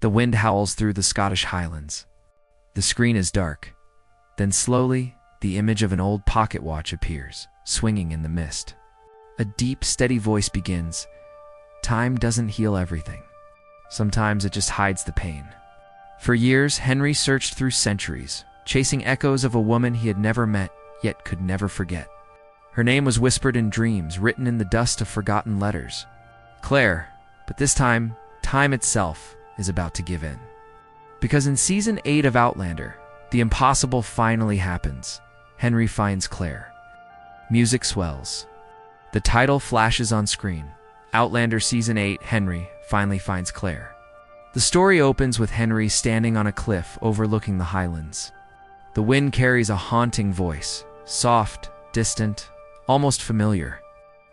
The wind howls through the Scottish Highlands. The screen is dark. Then slowly, the image of an old pocket watch appears, swinging in the mist. A deep, steady voice begins. Time doesn't heal everything. Sometimes it just hides the pain. For years, Henry searched through centuries, chasing echoes of a woman he had never met, yet could never forget. Her name was whispered in dreams, written in the dust of forgotten letters. Claire, but this time, time itself is about to give in. Because in Season 8 of Outlander, the impossible finally happens. Henry finds Claire. Music swells. The title flashes on screen. Outlander Season 8, Henry finally finds Claire. The story opens with Henry standing on a cliff overlooking the Highlands. The wind carries a haunting voice, soft, distant, almost familiar.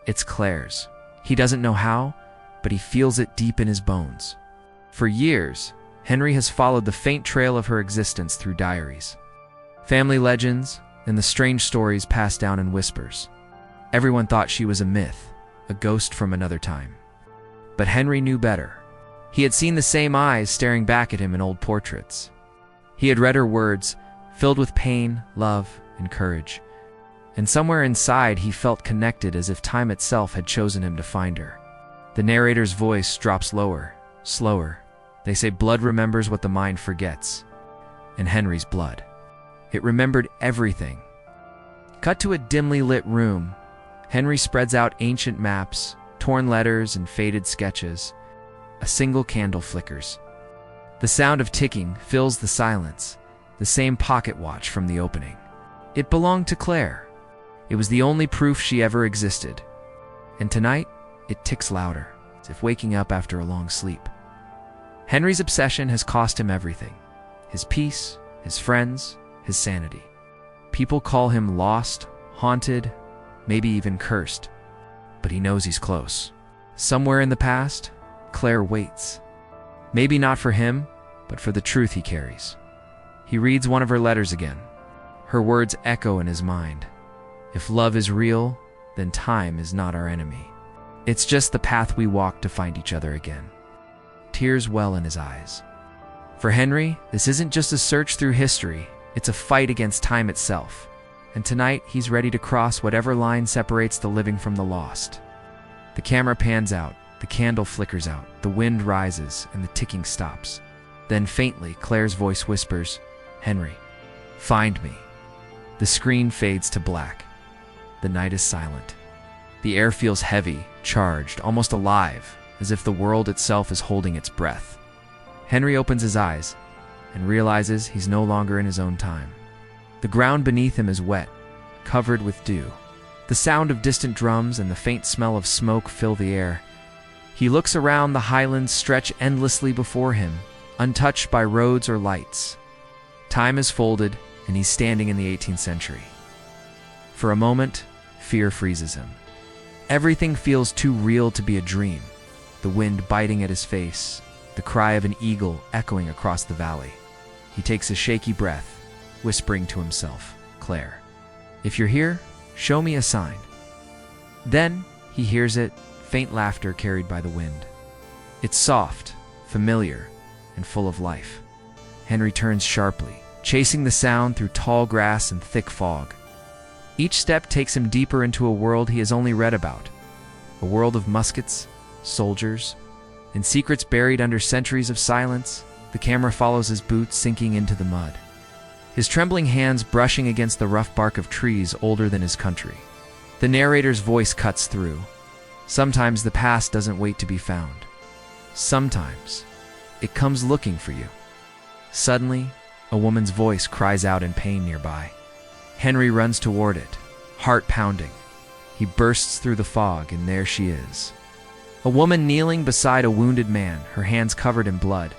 It's Claire's. He doesn't know how, but he feels it deep in his bones. For years, Henry has followed the faint trail of her existence through diaries, family legends, and the strange stories passed down in whispers. Everyone thought she was a myth, a ghost from another time. But Henry knew better. He had seen the same eyes staring back at him in old portraits. He had read her words, filled with pain, love, and courage. And somewhere inside, he felt connected, as if time itself had chosen him to find her. The narrator's voice drops lower, slower. They say blood remembers what the mind forgets. And Henry's blood. It remembered everything. Cut to a dimly lit room. Henry spreads out ancient maps, torn letters, and faded sketches. A single candle flickers. The sound of ticking fills the silence, the same pocket watch from the opening. It belonged to Claire. It was the only proof she ever existed. And tonight, it ticks louder, as if waking up after a long sleep. Henry's obsession has cost him everything. His peace, his friends, his sanity. People call him lost, haunted, maybe even cursed. But he knows he's close. Somewhere in the past, Claire waits. Maybe not for him, but for the truth he carries. He reads one of her letters again. Her words echo in his mind. If love is real, then time is not our enemy. It's just the path we walk to find each other again. Tears well in his eyes. For Henry, this isn't just a search through history, it's a fight against time itself. And tonight, he's ready to cross whatever line separates the living from the lost. The camera pans out, the candle flickers out, the wind rises, and the ticking stops. Then faintly, Claire's voice whispers, "Henry, find me." The screen fades to black. The night is silent. The air feels heavy, charged, almost alive, as if the world itself is holding its breath. Henry opens his eyes and realizes he's no longer in his own time. The ground beneath him is wet, covered with dew. The sound of distant drums and the faint smell of smoke fill the air. He looks around. The Highlands stretch endlessly before him, untouched by roads or lights. Time is folded, and he's standing in the 18th century. For a moment, fear freezes him. Everything feels too real to be a dream. The wind biting at his face, the cry of an eagle echoing across the valley. He takes a shaky breath, whispering to himself, "Claire, if you're here, show me a sign." Then he hears it, faint laughter carried by the wind. It's soft, familiar, and full of life. Henry turns sharply, chasing the sound through tall grass and thick fog. Each step takes him deeper into a world he has only read about. A world of muskets, soldiers, and secrets buried under centuries of silence. The camera follows his boots sinking into the mud, his trembling hands brushing against the rough bark of trees older than his country. The narrator's voice cuts through. Sometimes the past doesn't wait to be found. Sometimes it comes looking for you. Suddenly, a woman's voice cries out in pain nearby. Henry runs toward it, heart pounding. He bursts through the fog, and there she is. A woman kneeling beside a wounded man, her hands covered in blood,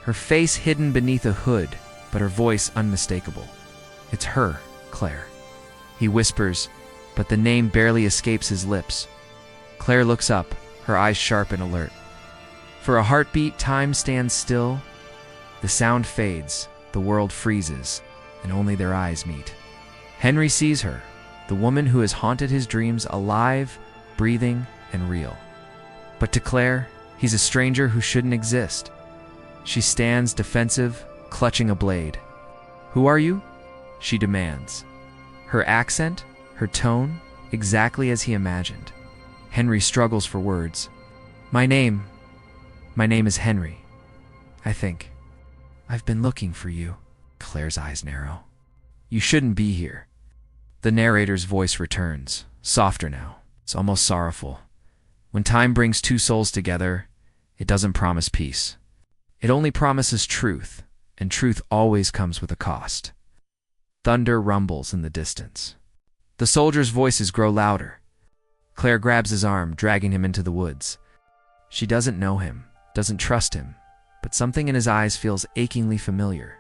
her face hidden beneath a hood, but her voice unmistakable. It's her, Claire. He whispers, but the name barely escapes his lips. Claire looks up, her eyes sharp and alert. For a heartbeat, time stands still. The sound fades, the world freezes, and only their eyes meet. Henry sees her, the woman who has haunted his dreams, alive, breathing, and real. But to Claire, he's a stranger who shouldn't exist. She stands defensive, clutching a blade. "Who are you?" she demands. Her accent, her tone, exactly as he imagined. Henry struggles for words. My name is Henry, I think. I've been looking for you." Claire's eyes narrow. "You shouldn't be here." The narrator's voice returns, softer now. It's almost sorrowful. When time brings two souls together, it doesn't promise peace. It only promises truth, and truth always comes with a cost. Thunder rumbles in the distance. The soldiers' voices grow louder. Claire grabs his arm, dragging him into the woods. She doesn't know him, doesn't trust him, but something in his eyes feels achingly familiar.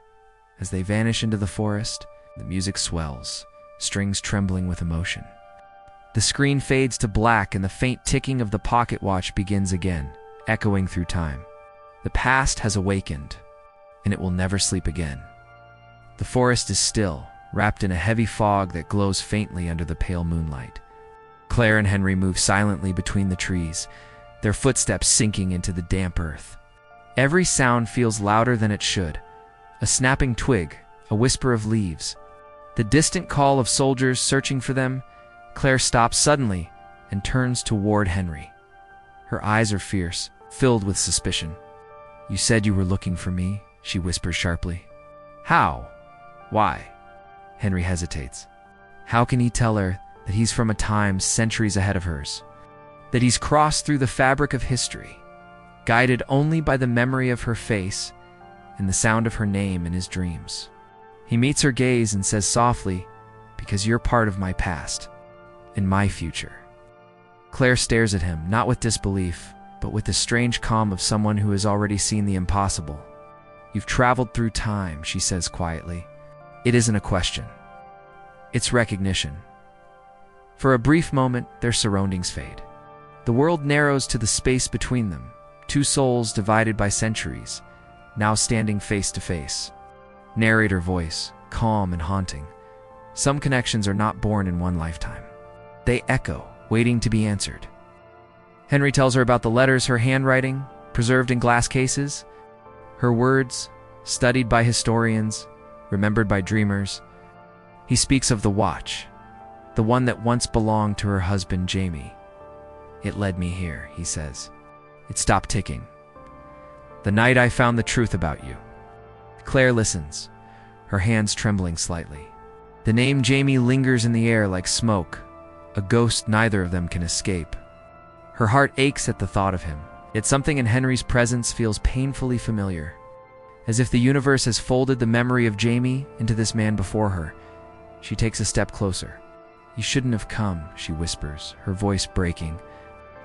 As they vanish into the forest, the music swells, strings trembling with emotion. The screen fades to black and the faint ticking of the pocket watch begins again, echoing through time. The past has awakened, and it will never sleep again. The forest is still, wrapped in a heavy fog that glows faintly under the pale moonlight. Claire and Henry move silently between the trees, their footsteps sinking into the damp earth. Every sound feels louder than it should. A snapping twig, a whisper of leaves, the distant call of soldiers searching for them. Claire stops suddenly and turns toward Henry. Her eyes are fierce, filled with suspicion. "You said you were looking for me," she whispers sharply. "How? Why?" Henry hesitates. How can he tell her that he's from a time centuries ahead of hers? That he's crossed through the fabric of history, guided only by the memory of her face and the sound of her name in his dreams. He meets her gaze and says softly, "Because you're part of my past and my future." Claire stares at him, not with disbelief, but with the strange calm of someone who has already seen the impossible. "You've traveled through time," she says quietly. It isn't a question. It's recognition. For a brief moment, their surroundings fade. The world narrows to the space between them, two souls divided by centuries, now standing face to face. Narrator voice, calm and haunting. Some connections are not born in one lifetime. They echo, waiting to be answered. Henry tells her about the letters, her handwriting, preserved in glass cases, her words, studied by historians, remembered by dreamers. He speaks of the watch, the one that once belonged to her husband Jamie. "It led me here," he says. "It stopped ticking. The night I found the truth about you." Claire listens, her hands trembling slightly. The name Jamie lingers in the air like smoke, a ghost neither of them can escape. Her heart aches at the thought of him, yet something in Henry's presence feels painfully familiar. As if the universe has folded the memory of Jamie into this man before her. She takes a step closer. "You shouldn't have come," she whispers, her voice breaking.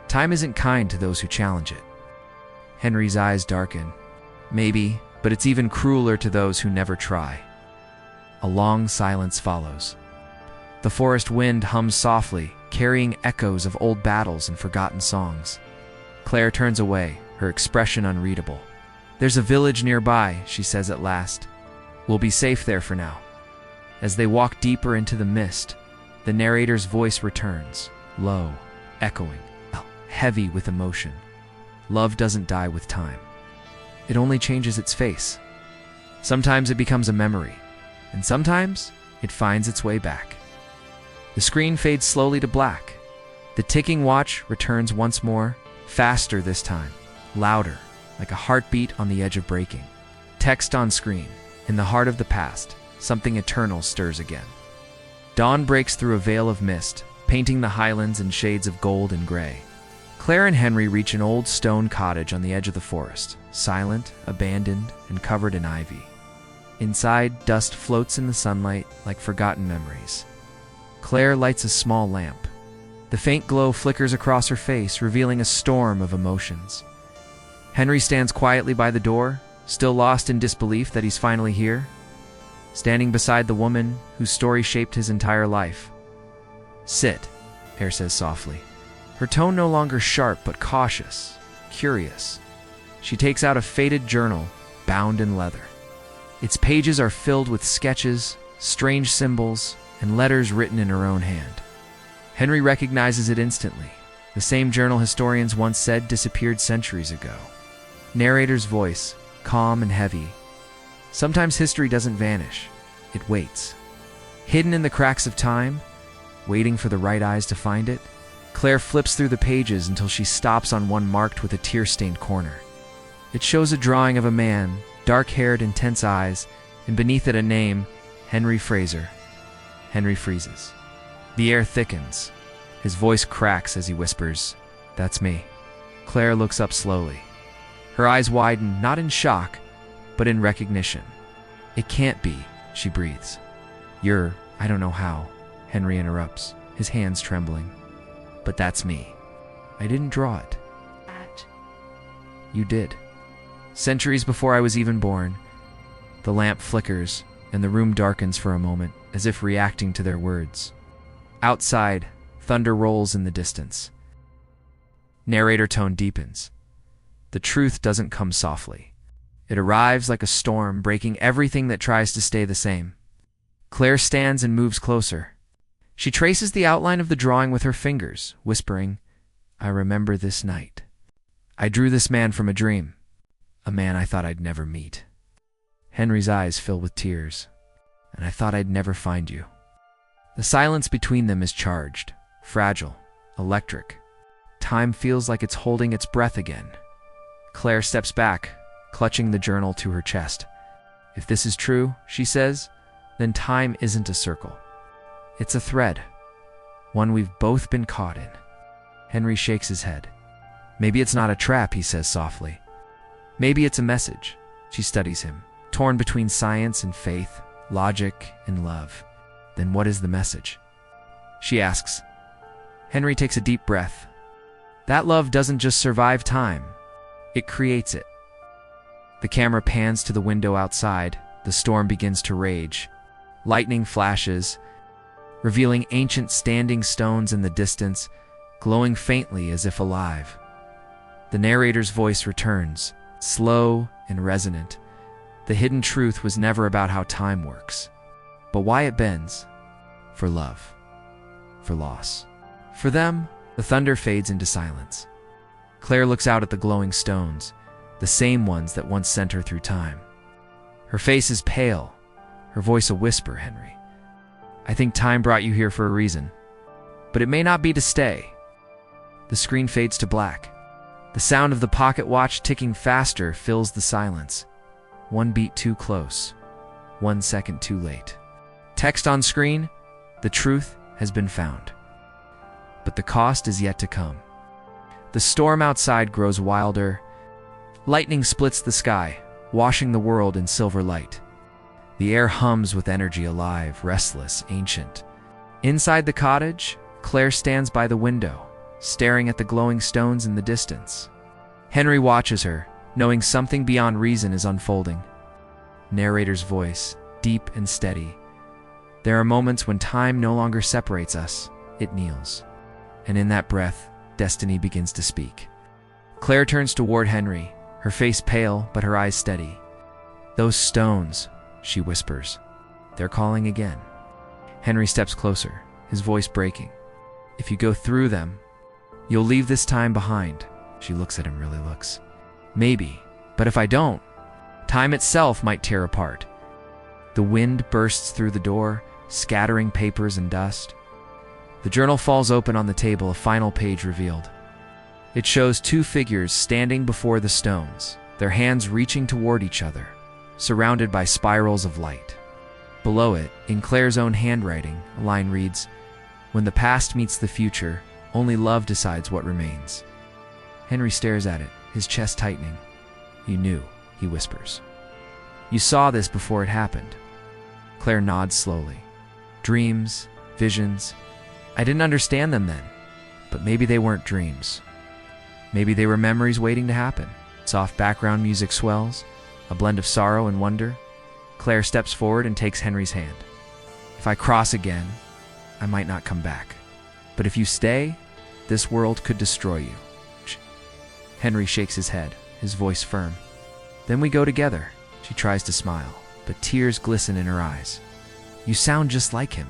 "Time isn't kind to those who challenge it." Henry's eyes darken. "Maybe, but it's even crueler to those who never try." A long silence follows. The forest wind hums softly, carrying echoes of old battles and forgotten songs. Claire turns away, her expression unreadable. "There's a village nearby," she says at last. "We'll be safe there for now." As they walk deeper into the mist, the narrator's voice returns, low, echoing, heavy with emotion. "Love doesn't die with time. It only changes its face. Sometimes it becomes a memory, and sometimes it finds its way back." The screen fades slowly to black. The ticking watch returns once more, faster this time, louder, like a heartbeat on the edge of breaking. Text on screen. In the heart of the past, something eternal stirs again. Dawn breaks through a veil of mist, painting the Highlands in shades of gold and gray. Claire and Henry reach an old stone cottage on the edge of the forest, silent, abandoned, and covered in ivy. Inside, dust floats in the sunlight like forgotten memories. Claire lights a small lamp. The faint glow flickers across her face, revealing a storm of emotions. Henry stands quietly by the door, still lost in disbelief that he's finally here, standing beside the woman whose story shaped his entire life. "Sit," Claire says softly, her tone no longer sharp but cautious, curious. She takes out a faded journal, bound in leather. Its pages are filled with sketches, strange symbols, and letters written in her own hand. Henry recognizes it instantly, the same journal historians once said disappeared centuries ago. Narrator's voice, calm and heavy. Sometimes history doesn't vanish, it waits. Hidden in the cracks of time, waiting for the right eyes to find it, Claire flips through the pages until she stops on one marked with a tear-stained corner. It shows a drawing of a man, dark-haired, intense eyes, and beneath it a name, Henry Fraser. Henry freezes. The air thickens. His voice cracks as he whispers, "That's me." Claire looks up slowly. Her eyes widen, not in shock, but in recognition. "It can't be," she breathes. I don't know how," Henry interrupts, his hands trembling. "But that's me. I didn't draw it." "You did. Centuries before I was even born." The lamp flickers, and the room darkens for a moment, as if reacting to their words. Outside, thunder rolls in the distance. Narrator tone deepens. The truth doesn't come softly. It arrives like a storm, breaking everything that tries to stay the same. Claire stands and moves closer. She traces the outline of the drawing with her fingers, whispering, "I remember this night. I drew this man from a dream, a man I thought I'd never meet." Henry's eyes fill with tears. "And I thought I'd never find you." The silence between them is charged, fragile, electric. Time feels like it's holding its breath again. Claire steps back, clutching the journal to her chest. "If this is true," she says, "then time isn't a circle. It's a thread, one we've both been caught in." Henry shakes his head. "Maybe it's not a trap," he says softly. "Maybe it's a message." She studies him, torn between science and faith, logic and love. "Then what is the message?" she asks. Henry takes a deep breath. "That love doesn't just survive time, it creates it." The camera pans to the window outside. The storm begins to rage. Lightning flashes, revealing ancient standing stones in the distance, glowing faintly as if alive. The narrator's voice returns, slow and resonant. The hidden truth was never about how time works, but why it bends. For love, for loss. For them, the thunder fades into silence. Claire looks out at the glowing stones, the same ones that once sent her through time. Her face is pale, her voice a whisper, "Henry, I think time brought you here for a reason, but it may not be to stay." The screen fades to black. The sound of the pocket watch ticking faster fills the silence. One beat too close, 1 second too late. Text on screen, "The truth has been found." But the cost is yet to come. The storm outside grows wilder. Lightning splits the sky, washing the world in silver light. The air hums with energy, alive, restless, ancient. Inside the cottage, Claire stands by the window, staring at the glowing stones in the distance. Henry watches her, knowing something beyond reason is unfolding. Narrator's voice, deep and steady. "There are moments when time no longer separates us, it kneels." And in that breath, destiny begins to speak. Claire turns toward Henry, her face pale but her eyes steady. "Those stones," she whispers. "They're calling again." Henry steps closer, his voice breaking. "If you go through them, you'll leave this time behind." She looks at him, really looks. "Maybe, but if I don't, time itself might tear apart." The wind bursts through the door, scattering papers and dust. The journal falls open on the table, a final page revealed. It shows 2 figures standing before the stones, their hands reaching toward each other, surrounded by spirals of light. Below it, in Claire's own handwriting, a line reads, "When the past meets the future, only love decides what remains." Henry stares at it, his chest tightening. "You knew," he whispers. "You saw this before it happened." Claire nods slowly. "Dreams, visions. I didn't understand them then, but maybe they weren't dreams. Maybe they were memories waiting to happen." Soft background music swells, a blend of sorrow and wonder. Claire steps forward and takes Henry's hand. "If I cross again, I might not come back. But if you stay, this world could destroy you." Henry shakes his head, his voice firm. "Then we go together." She tries to smile, but tears glisten in her eyes. "You sound just like him,"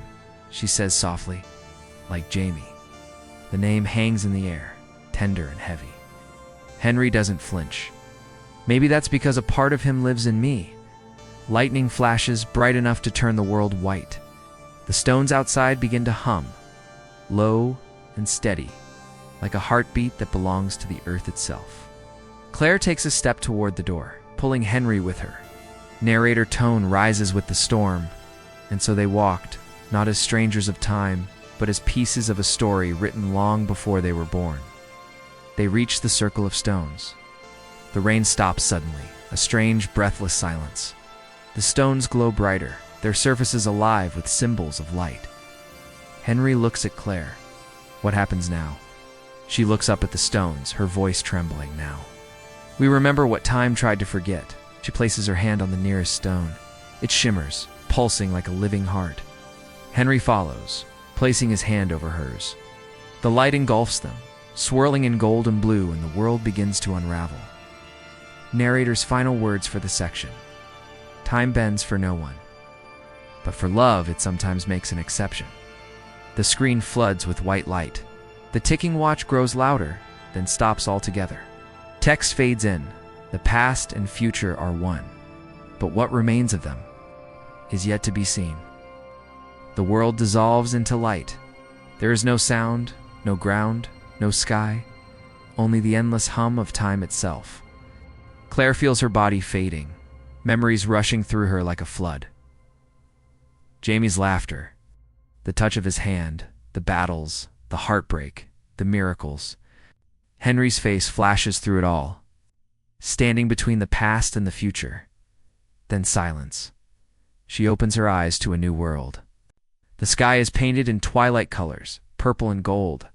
she says softly. "Like Jamie." The name hangs in the air, tender and heavy. Henry doesn't flinch. Maybe that's because a part of him lives in me. Lightning flashes bright enough to turn the world white. The stones outside begin to hum, low and steady, like a heartbeat that belongs to the earth itself. Claire takes a step toward the door, pulling Henry with her. Narrator tone rises with the storm, and so they walked, not as strangers of time, but as pieces of a story written long before they were born. They reached the circle of stones. The rain stops suddenly, a strange, breathless silence. The stones glow brighter, their surfaces alive with symbols of light. Henry looks at Claire. What happens now? She looks up at the stones, her voice trembling now. We remember what time tried to forget. She places her hand on the nearest stone. It shimmers, pulsing like a living heart. Henry follows, placing his hand over hers. The light engulfs them, swirling in gold and blue, and the world begins to unravel. Narrator's final words for the section. Time bends for no one. But for love, it sometimes makes an exception. The screen floods with white light. The ticking watch grows louder, then stops altogether. Text fades in. The past and future are one. But what remains of them is yet to be seen. The world dissolves into light. There is no sound, no ground, no sky, only the endless hum of time itself. Claire feels her body fading, memories rushing through her like a flood. Jamie's laughter, the touch of his hand, the battles, the heartbreak, the miracles. Henry's face flashes through it all, standing between the past and the future. Then silence. She opens her eyes to a new world. The sky is painted in twilight colors, purple and gold,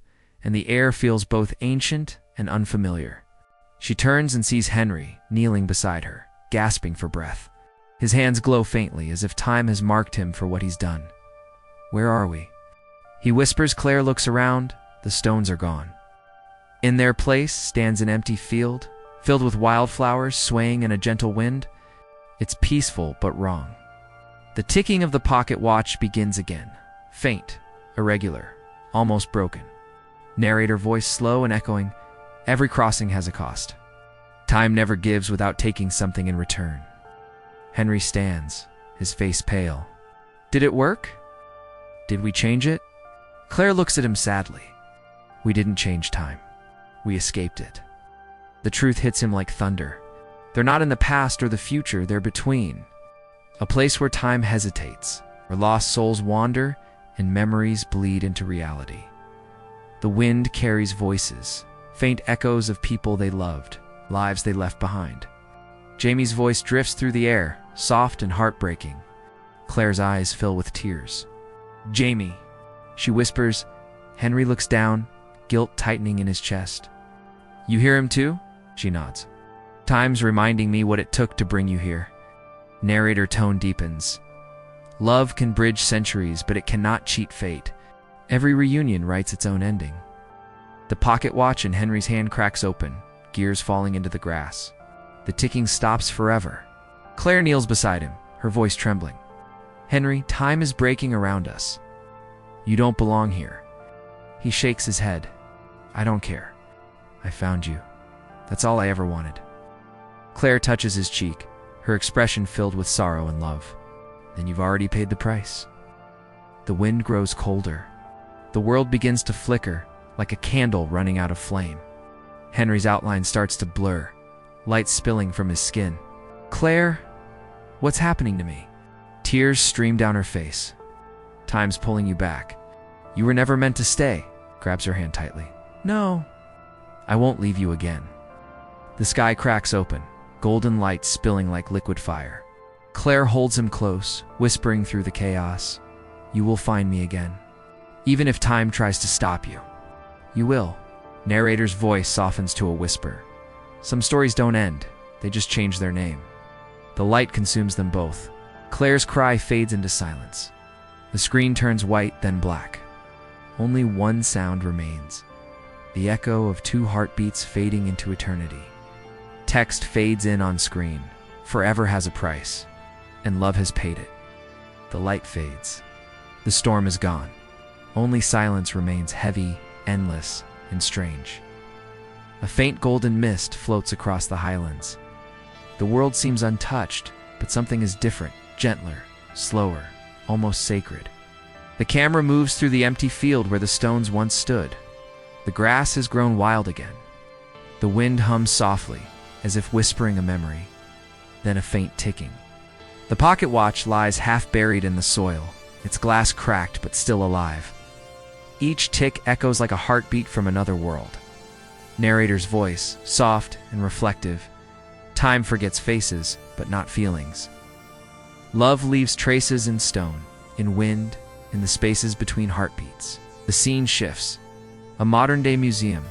and the air feels both ancient and unfamiliar. She turns and sees Henry kneeling beside her, gasping for breath. His hands glow faintly, as if time has marked him for what he's done. Where are we? He whispers. Claire looks around. The stones are gone. In their place stands an empty field, filled with wildflowers swaying in a gentle wind. It's peaceful but wrong. The ticking of the pocket watch begins again, faint, irregular, almost broken. Narrator voice slow and echoing, every crossing has a cost. Time never gives without taking something in return. Henry stands, his face pale. Did it work? Did we change it? Claire looks at him sadly. We didn't change time. We escaped it. The truth hits him like thunder. They're not in the past or the future, they're between. A place where time hesitates, where lost souls wander and memories bleed into reality. The wind carries voices, faint echoes of people they loved, lives they left behind. Jamie's voice drifts through the air, soft and heartbreaking. Claire's eyes fill with tears. Jamie, she whispers. Henry looks down, guilt tightening in his chest. You hear him too? She nods. Time's reminding me what it took to bring you here. Narrator tone deepens. Love can bridge centuries, but it cannot cheat fate. Every reunion writes its own ending. The pocket watch in Henry's hand cracks open, gears falling into the grass. The ticking stops forever. Claire kneels beside him, her voice trembling. Henry, time is breaking around us. You don't belong here. He shakes his head. I don't care. I found you. That's all I ever wanted. Claire touches his cheek, her expression filled with sorrow and love. Then you've already paid the price. The wind grows colder. The world begins to flicker, like a candle running out of flame. Henry's outline starts to blur, light spilling from his skin. Claire, what's happening to me? Tears stream down her face. Time's pulling you back. You were never meant to stay. Grabs her hand tightly. No. I won't leave you again. The sky cracks open, golden light spilling like liquid fire. Claire holds him close, whispering through the chaos. You will find me again. Even if time tries to stop you. You will. Narrator's voice softens to a whisper. Some stories don't end, they just change their name. The light consumes them both. Claire's cry fades into silence. The screen turns white, then black. Only one sound remains. The echo of two heartbeats fading into eternity. Text fades in on screen. Forever has a price, and love has paid it. The light fades. The storm is gone. Only silence remains, heavy, endless, and strange. A faint golden mist floats across the Highlands. The world seems untouched, but something is different, gentler, slower, almost sacred. The camera moves through the empty field where the stones once stood. The grass has grown wild again. The wind hums softly, as if whispering a memory, then a faint ticking. The pocket watch lies half buried in the soil, its glass cracked but still alive. Each tick echoes like a heartbeat from another world. Narrator's voice, soft and reflective. Time forgets faces, but not feelings. Love leaves traces in stone, in wind, in the spaces between heartbeats. The scene shifts. A modern-day museum.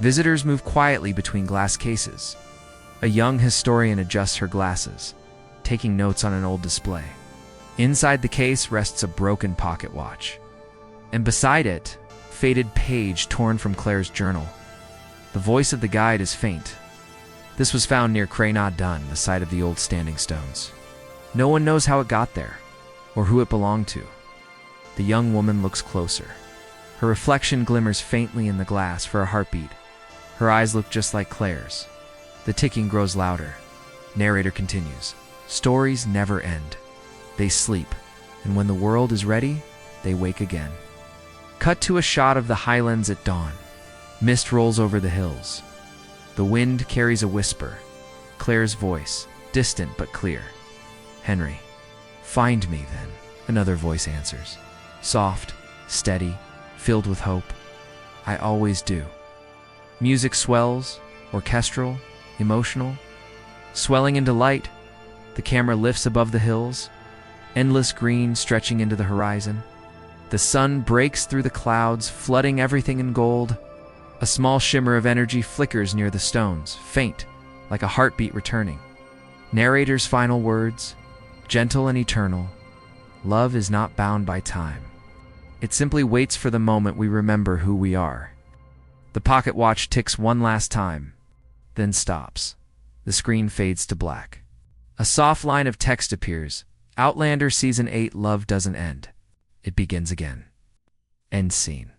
Visitors move quietly between glass cases. A young historian adjusts her glasses, taking notes on an old display. Inside the case rests a broken pocket watch. And beside it, faded page torn from Claire's journal. The voice of the guide is faint. This was found near Craynod Dun, the site of the old standing stones. No one knows how it got there, or who it belonged to. The young woman looks closer. Her reflection glimmers faintly in the glass for a heartbeat. Her eyes look just like Claire's. The ticking grows louder. Narrator continues. Stories never end. They sleep, and when the world is ready, they wake again. Cut to a shot of the Highlands at dawn. Mist rolls over the hills. The wind carries a whisper. Claire's voice, distant but clear. Henry. Find me, then, another voice answers. Soft, steady, filled with hope. I always do. Music swells, orchestral, emotional. Swelling into light, the camera lifts above the hills, endless green stretching into the horizon. The sun breaks through the clouds, flooding everything in gold. A small shimmer of energy flickers near the stones, faint, like a heartbeat returning. Narrator's final words, gentle and eternal. Love is not bound by time. It simply waits for the moment we remember who we are. The pocket watch ticks one last time, then stops. The screen fades to black. A soft line of text appears. Outlander Season 8 Love Doesn't End. It begins again. End scene.